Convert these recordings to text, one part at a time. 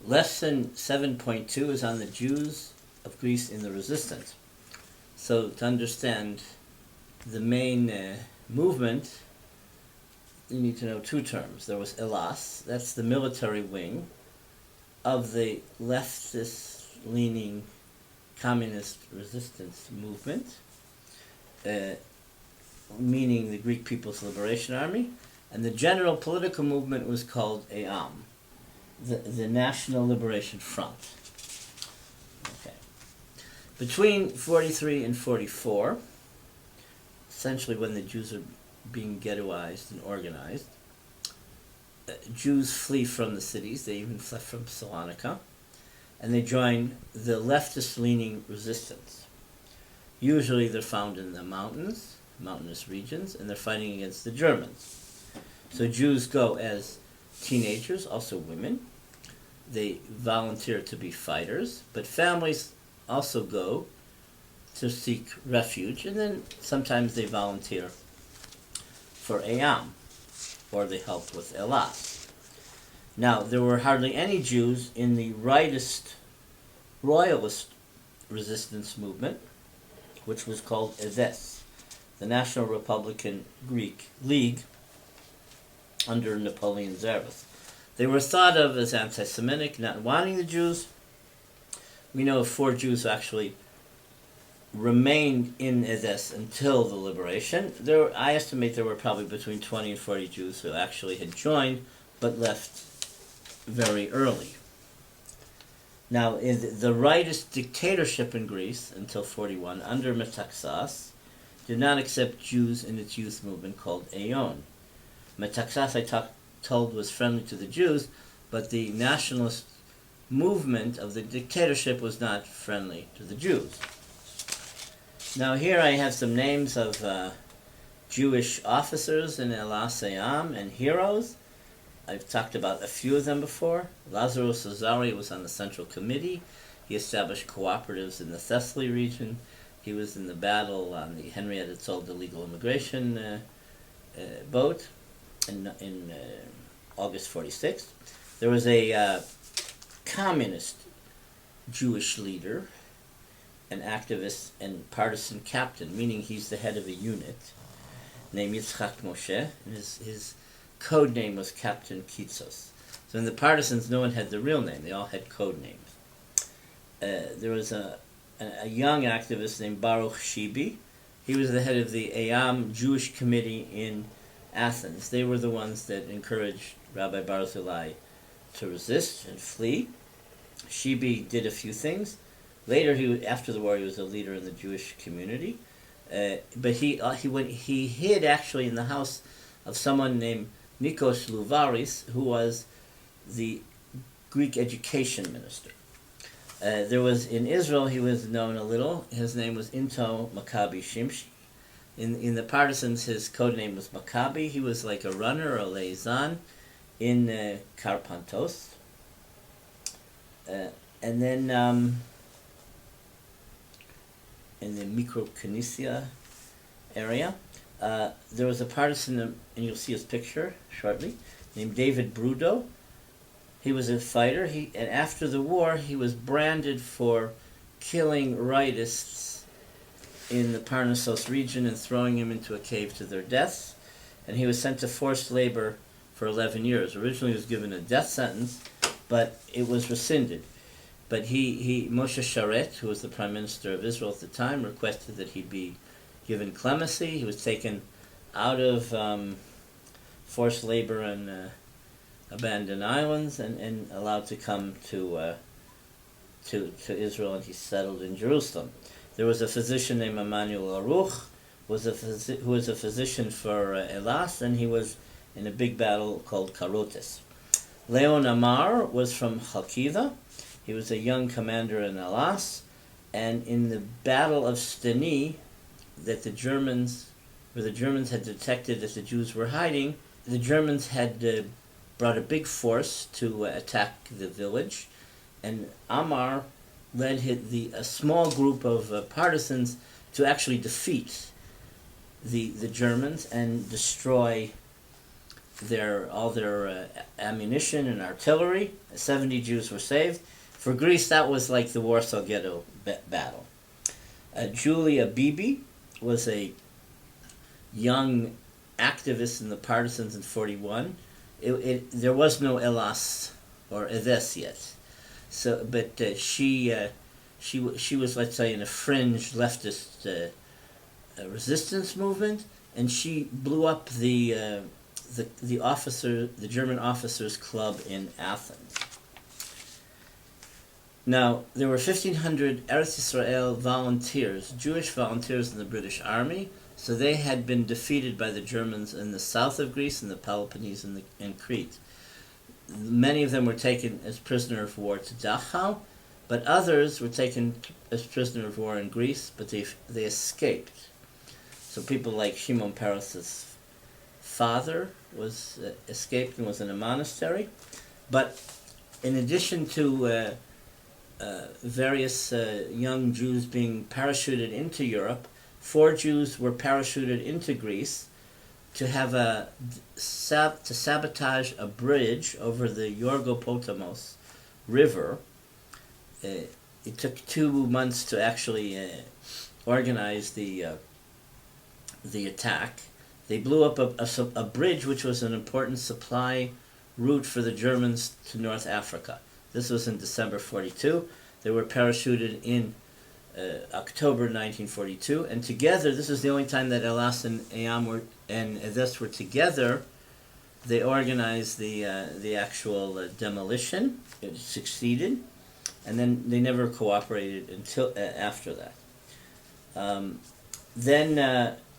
Lesson 7.2 is on the Jews of Greece in the resistance. So to understand the main movement, you need to know two terms. There was Elas, that's the military wing of the leftist-leaning communist resistance movement, meaning the Greek People's Liberation Army, and the general political movement was called EAM, the National Liberation Front. Okay. Between 43 and 44, essentially when the Jews are being ghettoized and organized, Jews flee from the cities. They even fled from Salonika, and they join the leftist-leaning resistance. Usually they're found in the mountainous regions, and they're fighting against the Germans. So Jews go as teenagers, also women. They volunteer to be fighters, but families also go to seek refuge, and then sometimes they volunteer for EAM, or they help with Elas. Now, there were hardly any Jews in the rightist royalist resistance movement, which was called EDES, the National Republican Greek League under Napoleon Czarist. They were thought of as anti-Semitic, not wanting the Jews. We know of 4 Jews who actually remained in EDES until the liberation. I estimate there were probably between 20 and 40 Jews who actually had joined, but left very early. Now, in the rightist dictatorship in Greece until 41, under Metaxas, did not accept Jews in its youth movement called Aeon. Metaxas, told, was friendly to the Jews, but the nationalist movement of the dictatorship was not friendly to the Jews. Now here I have some names of Jewish officers in Elas EAM and heroes. I've talked about a few of them before. Lazarus Azari was on the Central Committee. He established cooperatives in the Thessaly region. He was in the battle on the Henrietta Tzolda illegal immigration boat in August 46. There was a communist Jewish leader, an activist and partisan captain, meaning he's the head of a unit, named Yitzchak Moshe, and his code name was Captain Kitsos. So in the partisans, no one had the real name. They all had code names. There was a young activist named Baruch Shibi. He was the head of the EAM Jewish Committee in Athens. They were the ones that encouraged Rabbi Barzilai to resist and flee. Shibi did a few things. Later, after the war, he was a leader in the Jewish community. But he hid actually in the house of someone named Nikos Louvaris, who was the Greek education minister. There was in Israel, he was known a little. His name was Into Maccabi Shimshi. In the partisans, his code name was Maccabi. He was like a runner, a liaison in Karpantos. And then in the Microkinesia area, there was a partisan, and you'll see his picture shortly, named David Brudo. He was a fighter, and after the war, he was branded for killing rightists in the Parnassos region and throwing him into a cave to their deaths. And he was sent to forced labor for 11 years. Originally, he was given a death sentence, but it was rescinded. But Moshe Sharet, who was the prime minister of Israel at the time, requested that he be given clemency. He was taken out of forced labor and abandoned islands and allowed to come to Israel, and he settled in Jerusalem. There was a physician named Emmanuel Aruch, who was a physician for Elas, and he was in a big battle called Karotes. Leon Amar was from Chalkiva. He was a young commander in Elas, and in the Battle of Steni, that the Germans had detected that the Jews were hiding, the Germans had brought a big force to attack the village, and Amar led a small group of partisans to actually defeat the Germans and destroy all their ammunition and artillery. 70 Jews were saved. For Greece, that was like the Warsaw Ghetto battle. Julia Bibi was a young activist in the partisans in 41. There was no Elas or Eves yet, so but she was, let's say, in a fringe leftist resistance movement, and she blew up the German officers' club in Athens. Now, there were 1,500 Eretz Yisrael volunteers, Jewish volunteers in the British Army, so they had been defeated by the Germans in the south of Greece, in the Peloponnese and Crete. Many of them were taken as prisoner of war to Dachau, but others were taken as prisoner of war in Greece, but they escaped. So people like Shimon Peres' father was escaped and was in a monastery. But in addition to various young Jews being parachuted into Europe, 4 Jews were parachuted into Greece to have to sabotage a bridge over the Yorgopotamos River. It took 2 months to actually organize the attack. They blew up a bridge which was an important supply route for the Germans to North Africa. This was in December 42. They were parachuted in October 1942, and together, this is the only time that Elas and Eyam and Eves were together. They organized the actual demolition. It succeeded, and then they never cooperated until after that. Then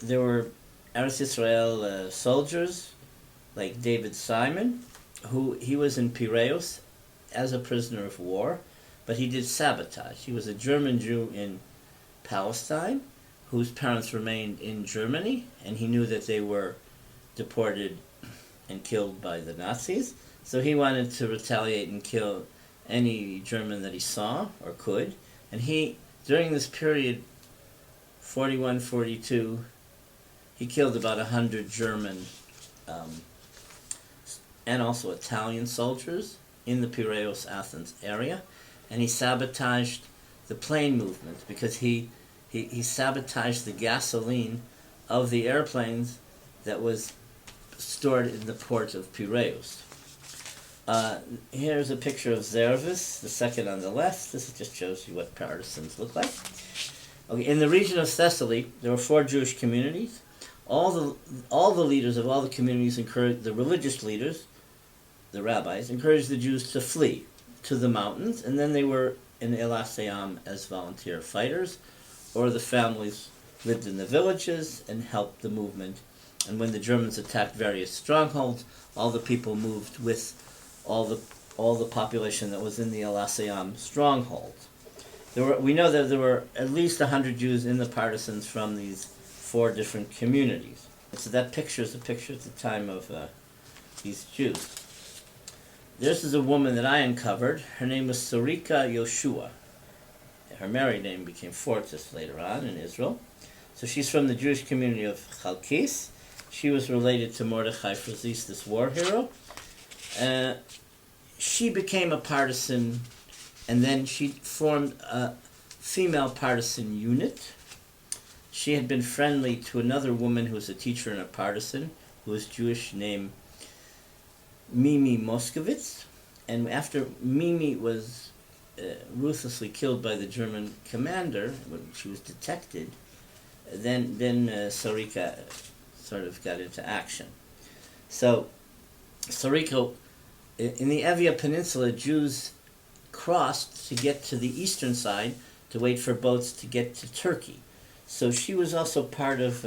there were Eretz Yisrael soldiers like David Simon, he was in Piraeus as a prisoner of war, but he did sabotage. He was a German Jew in Palestine whose parents remained in Germany, and he knew that they were deported and killed by the Nazis, so he wanted to retaliate and kill any German that he saw or could. And he, during this period, 41, 42, he killed about 100 German and also Italian soldiers in the Piraeus, Athens area, and he sabotaged the plane movement because he sabotaged the gasoline of the airplanes that was stored in the port of Piraeus. Here's a picture of Zervis, the second on the left. This just shows you what partisans look like. Okay, in the region of Thessaly, there were 4 Jewish communities. All the leaders of all the communities encouraged the religious leaders, the rabbis, encouraged the Jews to flee to the mountains, and then they were in Elas Eyam as volunteer fighters, or the families lived in the villages and helped the movement. And when the Germans attacked various strongholds, all the people moved with all the population that was in the Elas Eyam strongholds. We know that there were at least 100 Jews in the partisans from these 4 different communities. And so that picture is a picture at the time of these Jews. This is a woman that I uncovered. Her name was Sarika Yoshua. Her married name became Fortis later on in Israel. So she's from the Jewish community of Chalkis. She was related to Mordechai Frazis, this war hero. She became a partisan, and then she formed a female partisan unit. She had been friendly to another woman who was a teacher and a partisan, who was Jewish, named Mimi Moskowitz. And after Mimi was ruthlessly killed by the German commander, when she was detected, then Sarika sort of got into action. So Sarika, in the Evia Peninsula, Jews crossed to get to the eastern side to wait for boats to get to Turkey. So she was also part of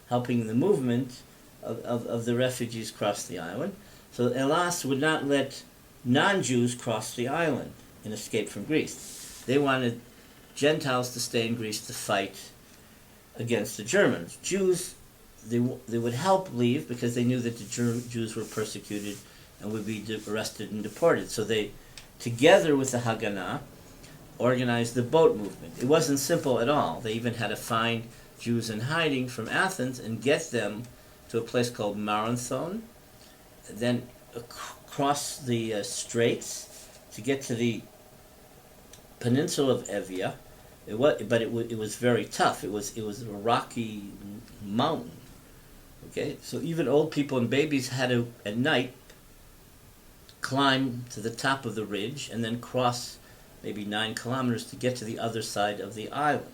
helping the movement of the refugees cross the island. So Elas would not let non-Jews cross the island and escape from Greece. They wanted Gentiles to stay in Greece to fight against the Germans. Jews, they would help leave because they knew that the Jews were persecuted and would be arrested and deported. So they, together with the Haganah, organized the boat movement. It wasn't simple at all. They even had to find Jews in hiding from Athens and get them to a place called Marathon then cross the straits to get to the peninsula of Evia. It was very tough. It was a rocky mountain. Okay, so even old people and babies had to at night climb to the top of the ridge and then cross maybe 9 kilometers to get to the other side of the island.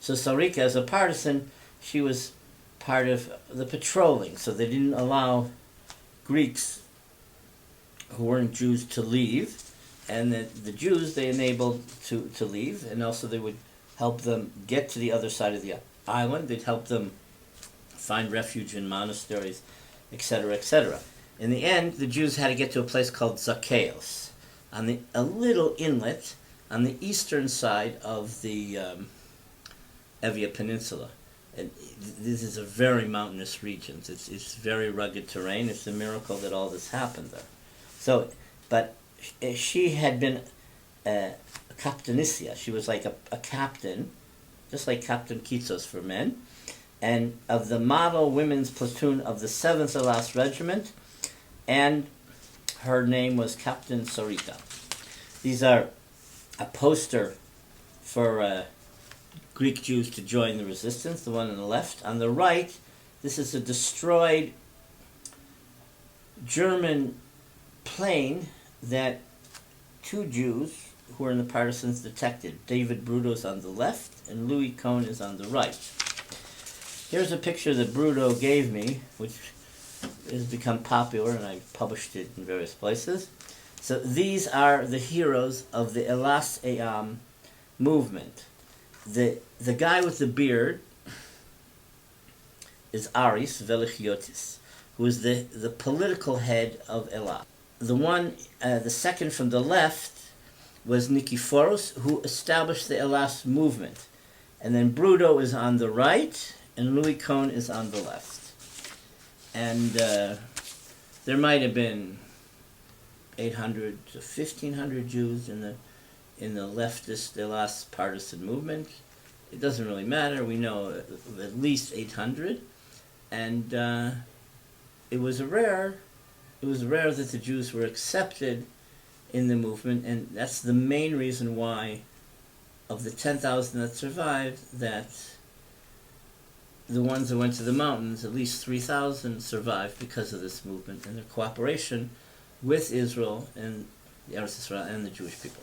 So Sarika, as a partisan, she was part of the patrolling, so they didn't allow Greeks who weren't Jews to leave, and the Jews they enabled to leave, and also they would help them get to the other side of the island. They'd help them find refuge in monasteries, etc., etc. In the end, the Jews had to get to a place called Zacchaeus, on a little inlet on the eastern side of the Evia Peninsula. And this is a very mountainous region. It's very rugged terrain. It's a miracle that all this happened there. So, but she had been a captainicia. She was like a captain, just like Captain Kitsos for men, and of the model women's platoon of the 7th Elas Regiment, and her name was Captain Sarika. These are a poster for Greek Jews to join the resistance, the one on the left. On the right, this is a destroyed German plane that 2 Jews who were in the partisans detected. David Bruto is on the left, and Louis Cohn is on the right. Here's a picture that Bruto gave me, which has become popular, and I published it in various places. So these are the heroes of the Elas Eyam movement. The guy with the beard is Aris Velichiotis, who is the political head of Elas. The second from the left was Nikephoros, who established the Elas movement. And then Bruto is on the right, and Louis Cohn is on the left. And there might have been 800 to 1,500 Jews in the leftist Elas partisan movement. It doesn't really matter. We know at least 800, and it was rare that the Jews were accepted in the movement, and that's the main reason why, of the 10,000 that survived, that the ones that went to the mountains, at least 3,000 survived because of this movement and their cooperation with Israel and the Eretz Israel and the Jewish people.